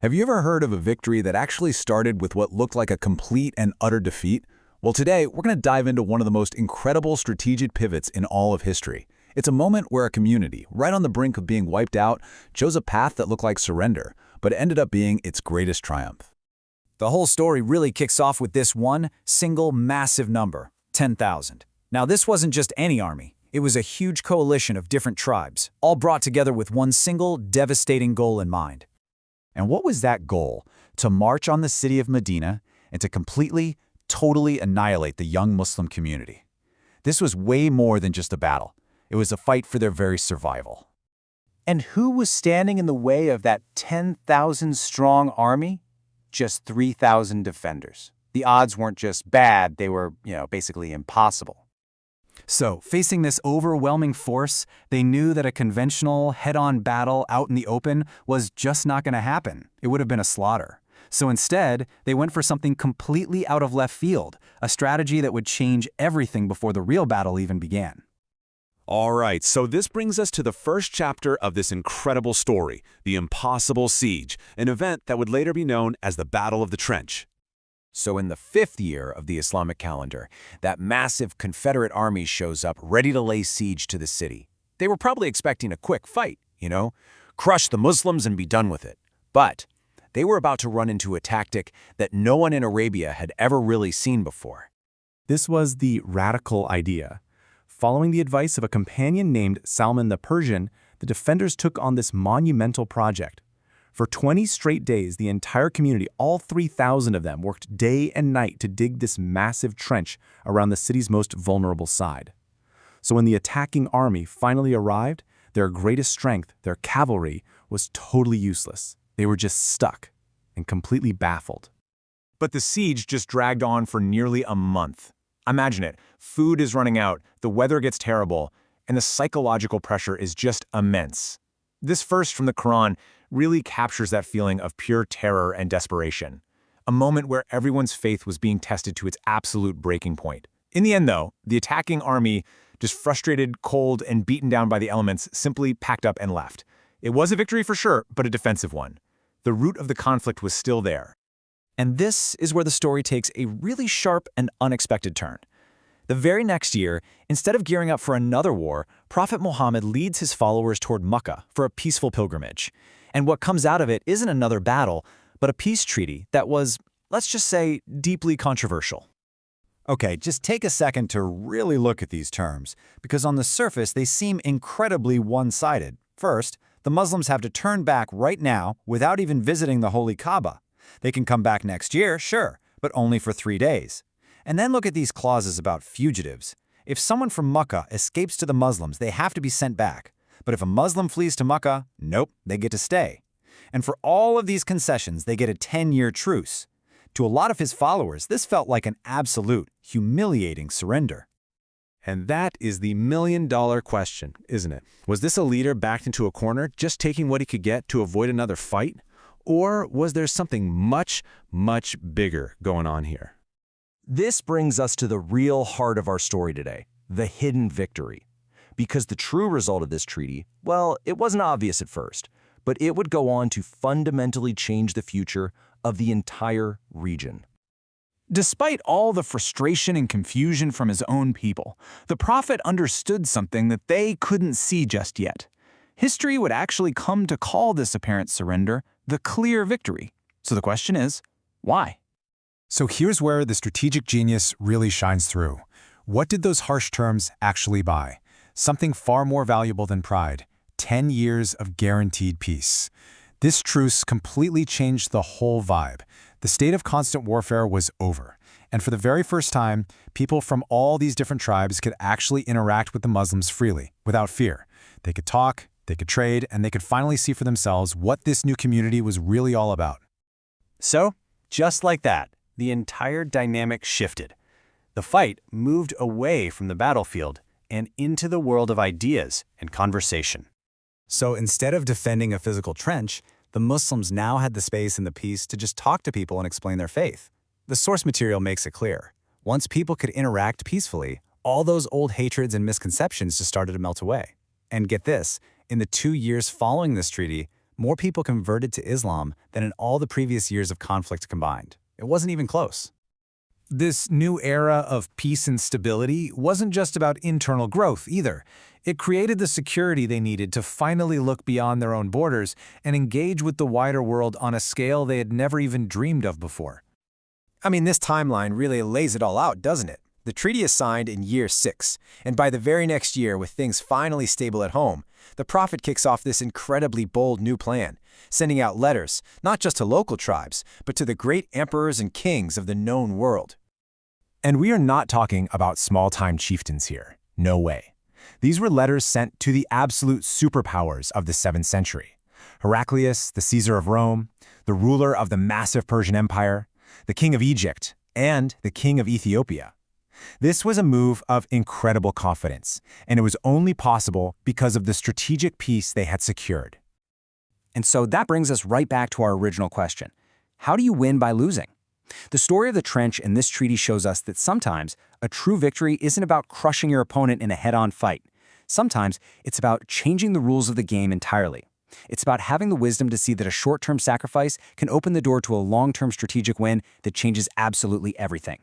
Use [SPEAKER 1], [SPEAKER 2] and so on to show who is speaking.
[SPEAKER 1] Have you ever heard of a victory that actually started with what looked like a complete and utter defeat? Well, today we're going to dive into one of the most incredible strategic pivots in all of history. It's a moment where a community, right on the brink of being wiped out, chose a path that looked like surrender, but ended up being its greatest triumph.
[SPEAKER 2] The whole story really kicks off with this one single massive number, 10,000. Now, this wasn't just any army. It was a huge coalition of different tribes, all brought together with one single devastating goal in mind. And what was that goal? To march on the city of Medina and to completely, totally annihilate the young Muslim community. This was way more than just a battle. It was a fight for their very survival. And who was standing in the way of that 10,000-strong army? Just 3,000 defenders. The odds weren't just bad, they were, basically impossible. So, facing this overwhelming force, they knew that a conventional, head-on battle out in the open was just not going to happen. It would have been a slaughter. So instead, they went for something completely out of left field, a strategy that would change everything before the real battle even began.
[SPEAKER 3] All right, so this brings us to the first chapter of this incredible story, the Impossible Siege, an event that would later be known as the Battle of the Trench.
[SPEAKER 4] So in the 5th year of the Islamic calendar, that massive Confederate army shows up ready to lay siege to the city. They were probably expecting a quick fight, crush the Muslims and be done with it. But they were about to run into a tactic that no one in Arabia had ever really seen before.
[SPEAKER 5] This was the radical idea. Following the advice of a companion named Salman the Persian, the defenders took on this monumental project. For 20 straight days, the entire community, all 3,000 of them, worked day and night to dig this massive trench around the city's most vulnerable side. So when the attacking army finally arrived, their greatest strength, their cavalry, was totally useless. They were just stuck and completely baffled.
[SPEAKER 2] But the siege just dragged on for nearly a month. Imagine it. Food is running out, the weather gets terrible, and the psychological pressure is just immense. This verse from the Quran really captures that feeling of pure terror and desperation, a moment where everyone's faith was being tested to its absolute breaking point. In the end, though, the attacking army, just frustrated, cold, and beaten down by the elements, simply packed up and left. It was a victory for sure, but a defensive one. The root of the conflict was still there.
[SPEAKER 4] And this is where the story takes a really sharp and unexpected turn. The very next year, instead of gearing up for another war, Prophet Muhammad leads his followers toward Mecca for a peaceful pilgrimage. And what comes out of it isn't another battle, but a peace treaty that was, let's just say, deeply controversial.
[SPEAKER 2] Okay, just take a second to really look at these terms, because on the surface they seem incredibly one-sided. First, the Muslims have to turn back right now without even visiting the Holy Kaaba. They can come back next year, sure, but only for 3 days. And then look at these clauses about fugitives. If someone from Mecca escapes to the Muslims, they have to be sent back. But if a Muslim flees to Mecca, nope, they get to stay. And for all of these concessions, they get a 10-year truce. To a lot of his followers, this felt like an absolute, humiliating surrender.
[SPEAKER 3] And that is the million-dollar question, isn't it? Was this a leader backed into a corner, just taking what he could get to avoid another fight? Or was there something much, much bigger going on here?
[SPEAKER 4] This brings us to the real heart of our story today, the hidden victory. Because the true result of this treaty, well, it wasn't obvious at first, but it would go on to fundamentally change the future of the entire region.
[SPEAKER 2] Despite all the frustration and confusion from his own people, the prophet understood something that they couldn't see just yet. History would actually come to call this apparent surrender the clear victory. So the question is, why?
[SPEAKER 6] So here's where the strategic genius really shines through. What did those harsh terms actually buy? Something far more valuable than pride, 10 years of guaranteed peace. This truce completely changed the whole vibe. The state of constant warfare was over. And for the very first time, people from all these different tribes could actually interact with the Muslims freely, without fear. They could talk, they could trade, and they could finally see for themselves what this new community was really all about.
[SPEAKER 4] So, just like that, the entire dynamic shifted. The fight moved away from the battlefield and into the world of ideas and conversation.
[SPEAKER 2] So instead of defending a physical trench, the Muslims now had the space and the peace to just talk to people and explain their faith. The source material makes it clear. Once people could interact peacefully, all those old hatreds and misconceptions just started to melt away. And get this, in the 2 years following this treaty, More people converted to Islam than in all the previous years of conflict combined. It wasn't even close.
[SPEAKER 6] This new era of peace and stability wasn't just about internal growth either. It created the security they needed to finally look beyond their own borders and engage with the wider world on a scale they had never even dreamed of before.
[SPEAKER 7] I mean, this timeline really lays it all out, doesn't it? The treaty is signed in year 6, and by the very next year, with things finally stable at home, the Prophet kicks off this incredibly bold new plan, sending out letters, not just to local tribes, but to the great emperors and kings of the known world.
[SPEAKER 8] And we are not talking about small-time chieftains here. No way. These were letters sent to the absolute superpowers of the 7th century. Heraclius, the Caesar of Rome, the ruler of the massive Persian Empire, the king of Egypt, and the king of Ethiopia. This was a move of incredible confidence, and it was only possible because of the strategic peace they had secured.
[SPEAKER 2] And so that brings us right back to our original question. How do you win by losing? The story of the trench in this treaty shows us that sometimes a true victory isn't about crushing your opponent in a head-on fight. Sometimes it's about changing the rules of the game entirely. It's about having the wisdom to see that a short-term sacrifice can open the door to a long-term strategic win that changes absolutely everything.